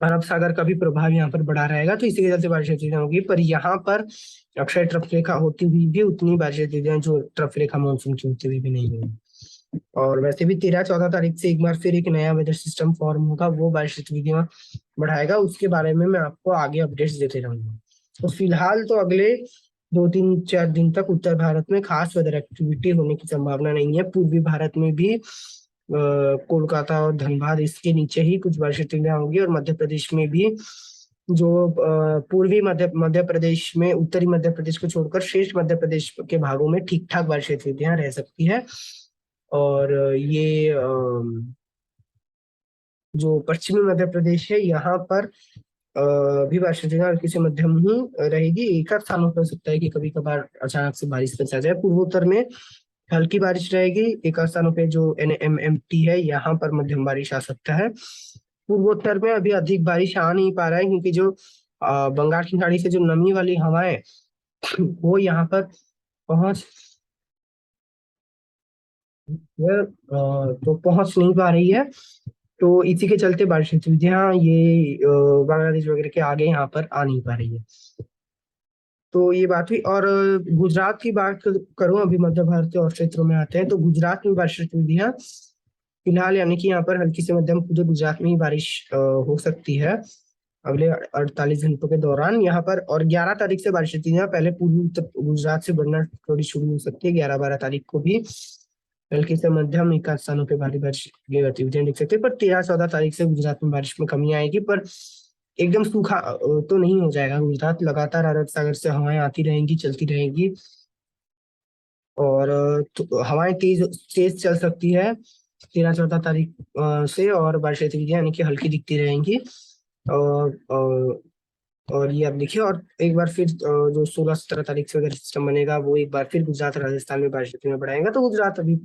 अरब सागर का भी प्रभाव यहाँ पर बढ़ा रहेगा, तो इसी के चलते बारिश तेज होगी। पर यहाँ पर अक्षय ट्रफ रेखा होती हुई भी उतनी बारिश तेज जो ट्रफ रेखा मानसून की होती हुई भी नहीं होगी। और वैसे भी 13-14 तारीख से एक बार फिर एक नया वेदर सिस्टम फॉर्म होगा, वो बारिश गतिविधियां बढ़ाएगा। उसके बारे में मैं आपको आगे अपडेट्स देते रहूंगा। तो फिलहाल तो अगले 2-3-4 दिन तक उत्तर भारत में खास वेदर एक्टिविटी होने की संभावना नहीं है। पूर्वी भारत में भी कोलकाता और धनबाद इसके नीचे ही कुछ बारिश गतिविधियां होंगी, और मध्य प्रदेश में भी जो पूर्वी मध्य प्रदेश में, उत्तरी मध्य प्रदेश को छोड़कर शेष मध्य प्रदेश के भागों में ठीक ठाक बारिश गतिविधियां रह सकती है। और ये जो पश्चिमी मध्य प्रदेश है यहाँ पर भी बारिश हल्की से मध्यम ही रहेगी। एक आध स्थानों पर हो सकता है कि कभी कभार अचानक से बारिश बरस जाए। पूर्वोत्तर में हल्की बारिश रहेगी, एक आध स्थानों पे जो NMMT है यहाँ पर मध्यम बारिश आ सकता है। पूर्वोत्तर में अभी अधिक बारिश आ नहीं पा रहा है, क्योंकि जो बंगाल की खाड़ी से जो नमी वाली हवाएं वो यहाँ पर पहुंच तो पहुंच नहीं पा रही है, तो इसी के चलते बारिश गतिविधियां ये बांग्लादेश वगैरह के आगे यहाँ पर आ नहीं पा रही है। तो ये बात हुई। और गुजरात की बात करूं, अभी मध्य भारत के और क्षेत्रों में आते हैं, तो गुजरात में बारिश गतिविधियां फिलहाल, यानी कि यहाँ पर हल्की से मध्यम पूरे गुजरात में ही बारिश हो सकती है अगले 48 घंटों के दौरान यहाँ पर। और 11 तारीख से बारिश गतिविधियां पहले पूर्वी उत्तर गुजरात से बढ़ना थोड़ी शुरू हो सकती है। 11-12 तारीख को भी हल्की से मध्यम एक आध स्थानों पे भारी बारिश की गतिविधियां दिख सकती है। पर 13-14 तारीख से गुजरात में बारिश में कमी आएगी, पर एकदम सूखा तो नहीं हो जाएगा गुजरात। लगातार अरब सागर से हवाएं आती रहेंगी, चलती रहेंगी, और तो हवाएं तेज तेज चल सकती है 13-14 तारीख से, और बारिश गतिविधियां यानी कि हल्की दिखती रहेंगी। और ये आप देखिए, और एक बार फिर जो 16-17 तारीख से अगर सिस्टम बनेगा, वो एक बार फिर गुजरात राजस्थान में बारिश में बढ़ाएगा, तो गुजरात अभी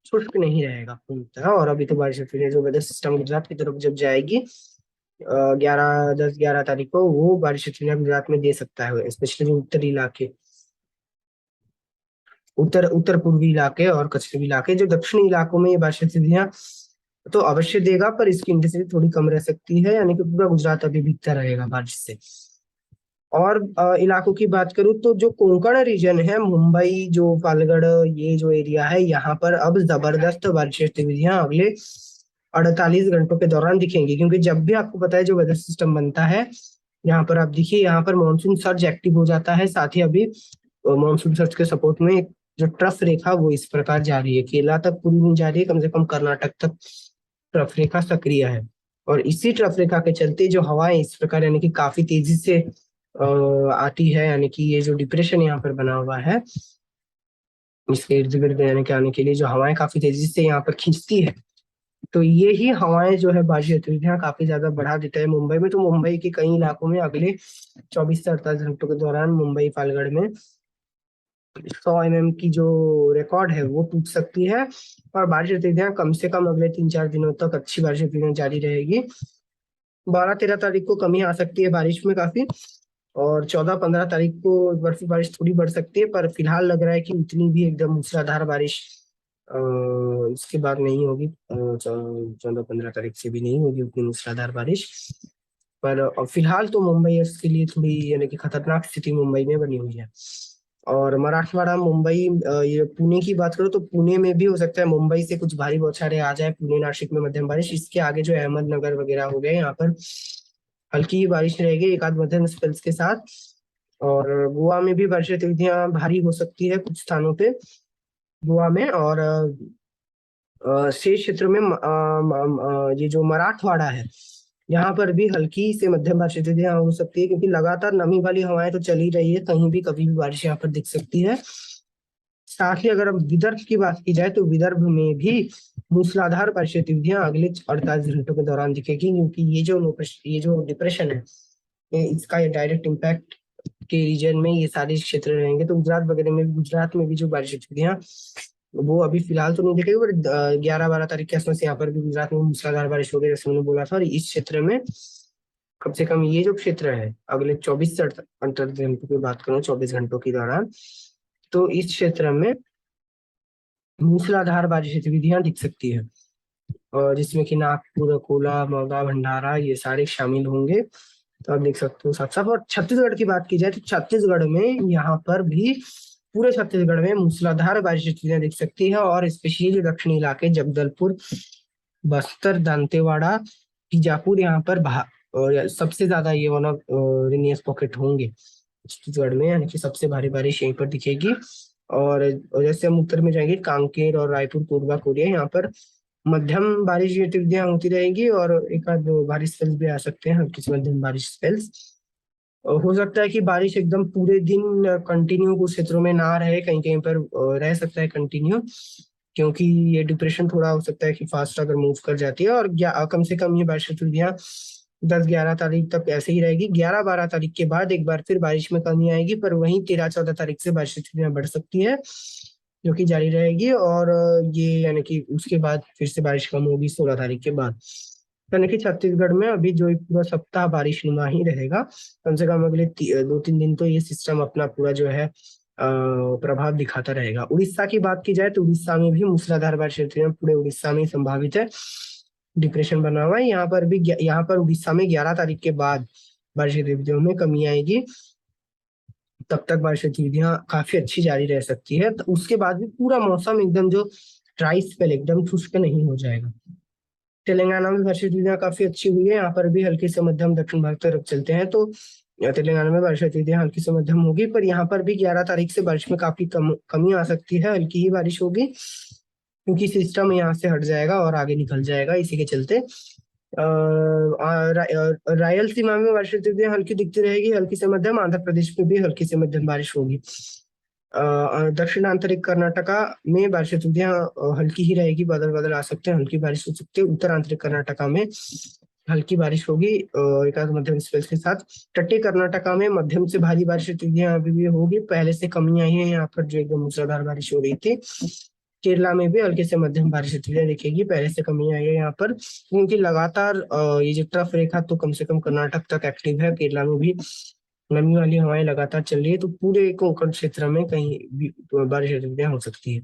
शुष्क नहीं रहेगा पूरी तरह। और अभी तो बारिश जो वेदर सिस्टम गुजरात की तरफ जब जाएगी 11-10-11 तारीख को, वो बारिश गुजरात में दे सकता है, स्पेशली जो उत्तरी इलाके, उत्तर पूर्वी इलाके और कच्छी इलाके। जो दक्षिणी इलाकों में ये बारिश तो अवश्य देगा, पर इसकी इंटेंसिटी थोड़ी कम रह सकती है, यानी कि पूरा गुजरात अभी भीगता रहेगा बारिश से। और इलाकों की बात करूं, तो जो कोंकण रीजन है, मुंबई जो पालगढ़ ये जो एरिया है, यहाँ पर अब जबरदस्त बारिश गतिविधियां अगले 48 घंटों के दौरान दिखेंगी। क्योंकि जब भी आपको पता है जो वेदर सिस्टम बनता है, यहाँ पर आप देखिए, यहाँ पर मानसून सर्ज एक्टिव हो जाता है। साथ ही अभी मानसून सर्ज के सपोर्ट में एक जो ट्रफ रेखा वो इस प्रकार जा रही है, केरला तक पूरी नहीं जा रही है, कम से कम कर्नाटक तक ट्रफ रेखा सक्रिय है। और इसी ट्रफ रेखा के चलते जो हवाएं इस प्रकार यानी कि काफी तेजी से आती है, यानी कि ये जो डिप्रेशन यहाँ पर बना हुआ है, इसके इर्द गिर्द यानी कि आने के लिए जो हवाएं काफी तेजी से यहाँ पर खींचती है, तो ये ही हवाएं जो है बारिश गतिविधियां काफी ज्यादा बढ़ा देता है मुंबई में। तो मुंबई के कई इलाकों में अगले 24 से 48 घंटों के दौरान मुंबई पालगढ़ में 100 mm की जो रिकॉर्ड है वो टूट सकती है। और बारिश गतिविधियां कम से कम अगले 3-4 दिनों तक अच्छी बारिश गतिविधियां जारी रहेगी। 12-13 तारीख को कमी आ सकती है बारिश में काफी, और 14-15 तारीख को बर्फी बारिश थोड़ी बढ़ सकती है। पर फिलहाल लग रहा है कि उतनी भी एकदम मूसलाधार बारिश इसके बाद नहीं होगी। 14-15 तारीख से भी नहीं होगी उतनी मूसलाधार बारिश। पर फिलहाल तो मुंबई इसके लिए थोड़ी यानी कि खतरनाक स्थिति मुंबई में बनी हुई है। और मराठवाड़ा, मुंबई, ये पुणे की बात करो तो पुणे में भी हो सकता है मुंबई से कुछ भारी बौछारें आ जाए। पुणे नासिक में मध्यम बारिश, इसके आगे जो अहमदनगर वगैरह हो गए यहाँ पर हल्की बारिश रहेगी एक आध मध्यम स्पेल्स के साथ। और गोवा में भी बारिश गतिविधियां भारी हो सकती है कुछ स्थानों पे गोवा में। और शेष क्षेत्र में ये जो मराठवाड़ा है, यहाँ पर भी हल्की से मध्यम बारिश यहाँ हो सकती है, क्योंकि लगातार नमी वाली हवाएं तो चल ही रही है, कहीं भी कभी भी बारिश यहाँ पर दिख सकती है। साथ ही अगर अब विदर्भ की बात की जाए तो विदर्भ में भी मूसलाधार बारिश गतिविधियां अगले 48 घंटों के दौरान दिखेगी, क्योंकि ये जो डिप्रेशन है, इसका ये डायरेक्ट इम्पैक्ट के रीजन में ये सारे क्षेत्र रहेंगे। तो गुजरात वगैरह में भी, गुजरात में भी जो बारिश गतिविधियां वो अभी फिलहाल तो नहीं दिखेगी, पर 11-12 तारीख के आसपास यहाँ पर भी गुजरात में मूसलाधार बारिश होगी, जैसे मैंने बोला था। और इस क्षेत्र में कम से कम ये जो क्षेत्र है, अगले 24 से 48 घंटों की बात करूँ, 24 घंटों के दौरान, तो इस क्षेत्र में मूसलाधार बारिश गतिविधियां दिख सकती है, और जिसमें कि नागपुर, अकोला, मौदा, भंडारा ये सारे शामिल होंगे। तो आप देख सकते हो साफ साफ। और छत्तीसगढ़ की बात की जाए तो छत्तीसगढ़ में यहाँ पर भी, पूरे छत्तीसगढ़ में मूसलाधार बारिश गतिविधियां दिख सकती है, और स्पेशली जो दक्षिणी इलाके जगदलपुर, बस्तर, दंतेवाड़ा, बीजापुर, यहाँ पर और सबसे ज्यादा ये वन ऑफ रेनियस पॉकेट होंगे छत्तीसगढ़ में, यानी कि सबसे भारी बारिश यहीं पर दिखेगी। और जैसे हम उत्तर में जाएंगे, कांकेर और रायपुर, कोरबा, कोरिया, यहाँ पर मध्यम बारिश की गतिविधियां होती रहेंगी, और एक आध बारिश स्पेल्स भी आ सकते हैं, हल्की से मध्यम बारिश स्पेल्स। हो सकता है कि बारिश एकदम पूरे दिन कंटिन्यू कुछ क्षेत्रों में ना रहे, कहीं कहीं पर रह सकता है कंटिन्यू, क्योंकि ये डिप्रेशन थोड़ा हो सकता है कि फास्ट अगर मूव कर जाती है। और कम से कम ये बारिश गतिविधियां 10-11 तारीख तक ऐसे ही रहेगी। 11-12 तारीख के बाद एक बार फिर बारिश में कमी आएगी, पर वहीं 13-14 तारीख से बारिश गतिविधियां बढ़ सकती है, जो कि जारी रहेगी। और ये यानी कि उसके बाद फिर से बारिश कम होगी 16 तारीख के बाद। यानी कि छत्तीसगढ़ में अभी जो ये पूरा सप्ताह बारिश नुमा ही रहेगा, कम से कम अगले 2-3 दिन तो ये सिस्टम अपना पूरा जो है प्रभाव दिखाता रहेगा। उड़ीसा की बात की जाए तो उड़ीसा में भी मूसलाधार बारिश पूरे उड़ीसा में संभावित है। डिप्रेशन बना हुआ है यहाँ पर उड़ीसा में 11 तारीख के बाद बारिश गतिविधियों में कमी आएगी। तब तक बारिश गतिविधियां काफी अच्छी जारी रह सकती है। तो उसके बाद भी पूरा मौसम एकदम जो ड्राई स्पेल, एकदम शुष्क नहीं हो जाएगा। तेलंगाना में बारिश गतिविधियां काफी अच्छी हुई है, यहाँ पर भी हल्की से मध्यम दक्षिण भारत तरफ चलते हैं, तो तेलंगाना में बारिश गतिविधियां हल्की से मध्यम होगी। पर यहाँ पर भी 11 तारीख से बारिश में काफी कमी आ सकती है, हल्की ही बारिश होगी, क्योंकि सिस्टम यहाँ से हट जाएगा और आगे निकल जाएगा। इसी के चलते रायलसीमा में बारिश गतिविधियां हल्की दिखती रहेगी, हल्की से मध्यम। आंध्र प्रदेश में भी हल्की से मध्यम बारिश होगी। दक्षिण आंतरिक कर्नाटका में बारिश गतिविधियां हल्की ही रहेगी, बादल बादल आ सकते हैं, हल्की बारिश हो सकती है। उत्तर आंतरिक कर्नाटका में हल्की बारिश होगी एक आध मध्यम स्पेल्स के साथ। तटीय कर्नाटका में मध्यम से भारी बारिश गतिविधियां अभी भी होगी, पहले से कमी आई है यहाँ पर जो एकदम मूसलाधार बारिश हो रही थी। केरला में भी हल्के से मध्यम बारिश गतिविधियां दिखेगी, पहले से कमी आई है यहाँ पर, क्योंकि लगातार ये जो ट्रफ रेखा तो कम से कम कर्नाटक तक एक्टिव है। केरला में भी नमी वाली हवाएं लगातार चल रही है, तो पूरे कोंकण क्षेत्र में कहीं भी बारिश गतिविधियां हो सकती है।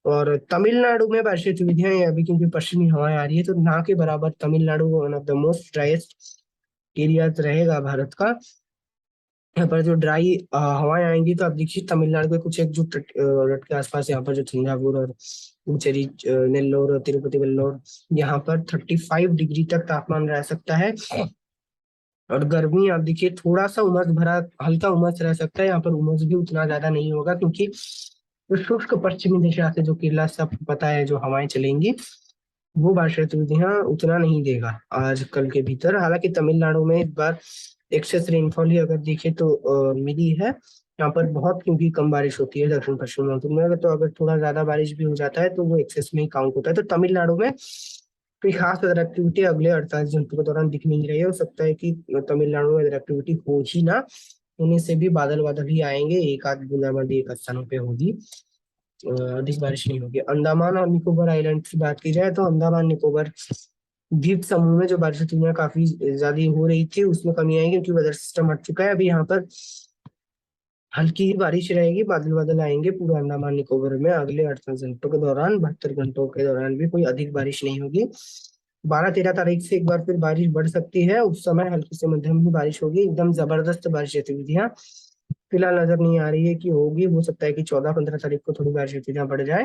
और तमिलनाडु में बारिश गतिविधियां अभी, क्योंकि पश्चिमी हवाएं आ रही है, तो ना के बराबर Tamil Nadu one of the most driest area रहेगा भारत का। यहाँ पर जो ड्राई हवाएं आएंगी, तो आप देखिए तमिलनाडु के कुछ एक जो तट के आसपास, यहाँ पर जो थंजावुर और पुडुचेरी, नेल्लोर, तिरुपति, वेल्लोर, यहाँ पर 35 डिग्री तक तापमान रह सकता है। और गर्मी आप देखिए, थोड़ा सा उमस भरा, हल्का उमस रह सकता है, यहाँ पर उमस भी उतना ज्यादा नहीं होगा, क्योंकि जो शुष्क पश्चिमी दिशा से जो केरला से आपको पता है जो हवाएं चलेंगी, वो बारिश गतिविधियां उतना नहीं देगा आज कल के भीतर। हालांकि तमिलनाडु में इस बार एक्सेस रेनफॉल ही अगर देखे तो मिली है। यहाँ पर बहुत, क्योंकि कम बारिश होती है दक्षिण पश्चिम मानसून में, तो अगर थोड़ा ज्यादा बारिश भी हो जाता है तो वो एक्सेस में ही काउंट होता है। तो तमिलनाडु में कोई खास वेदर एक्टिविटी अगले 48 घंटों के दौरान दिख नहीं रही है। हो सकता है कि तमिलनाडु में वेदर एक्टिविटी हो ही ना, उन्हीं से भी बादल बादल ही आएंगे, एक आध बूंदाबांदी एक आध स्थानों पे होगी, अधिक बारिश नहीं होगी। अंडमान और निकोबार आइलैंड की बात की जाए तो अंडमान निकोबार द्वीप समूह में जो बारिश गतिविधियां काफी ज्यादा हो रही थी, उसमें कमी आएगी, क्योंकि वेदर सिस्टम हट चुका है। अभी यहाँ पर हल्की ही बारिश रहेगी, बादल बादल आएंगे पूरे अंडमान निकोबार में अगले 48 घंटों के दौरान। 72 घंटों के दौरान भी कोई अधिक बारिश नहीं होगी। 12-13 तारीख से एक बार फिर बारिश बढ़ सकती है, उस समय हल्की से मध्यम ही बारिश होगी। एकदम जबरदस्त बारिश गतिविधियां फिलहाल नजर नहीं आ रही है कि होगी। हो सकता है कि 14-15 तारीख को थोड़ी बारिश गतिविधियां बढ़ जाए,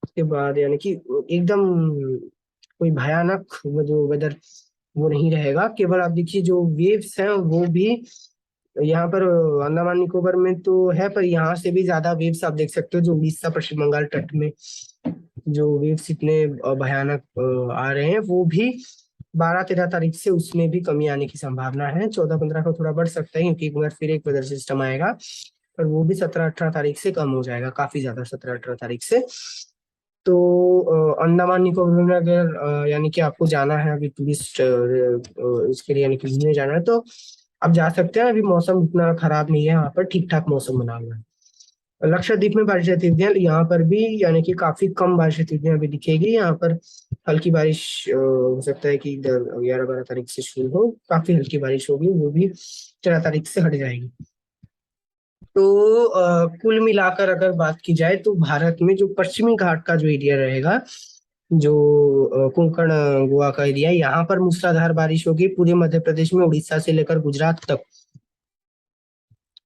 उसके बाद यानी कि एकदम कोई भयानक वो जो वेदर वो नहीं रहेगा। केवल आप देखिए जो वेव्स हैं वो भी यहाँ पर अंडमान निकोबार में तो है, पर यहाँ से भी ज्यादा वेव्स आप देख सकते हो जो उड़ीसा पश्चिम बंगाल तट में जो वेव्स इतने भयानक आ रहे हैं, वो भी 12-13 तारीख से उसमें भी कमी आने की संभावना है। 14-15 को थोड़ा बढ़ सकता है क्योंकि एक बार फिर एक वेदर सिस्टम आएगा, पर वो भी 17-18 तारीख से कम हो जाएगा, काफी ज्यादा 17-18 तारीख से। तो अंडमान निकोबार में अगर यानी कि आपको जाना है अभी टूरिस्ट इसके लिए, यानी कि घूमने जाना है, तो आप जा सकते हैं। अभी मौसम उतना खराब नहीं है, वहाँ पर ठीक ठाक मौसम बना हुआ है। लक्षद्वीप में बारिश गतिविधियां यहाँ पर भी, यानी कि काफी कम बारिश गतिविधियां अभी दिखेगी यहाँ पर। हल्की बारिश हो सकता है कि 11-12 तारीख से शुरू हो, काफी हल्की बारिश होगी, वो भी 13 तारीख से हट जाएगी। तो कुल मिलाकर अगर बात की जाए तो भारत में जो पश्चिमी घाट का जो एरिया रहेगा, जो कोंकण गोवा का एरिया, यहाँ पर मूसलाधार बारिश होगी। पूरे मध्य प्रदेश में, उड़ीसा से लेकर गुजरात तक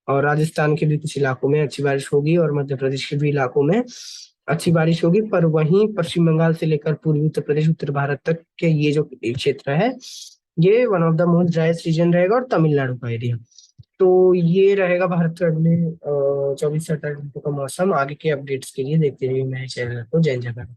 और राजस्थान के भी कुछ इलाकों में अच्छी बारिश होगी, और मध्य प्रदेश के भी इलाकों में अच्छी बारिश होगी। पर वहीं पश्चिम बंगाल से लेकर पूर्वी उत्तर प्रदेश, उत्तर भारत तक के ये जो क्षेत्र है, ये one of the most driest region रहेगा, और तमिलनाडु का एरिया। तो ये रहेगा भारत के अगले 24 से 48 घंटों का मौसम। आगे के अपडेट्स के लिए देखते रहिए मेरे चैनल को। जय जगन्नाथ।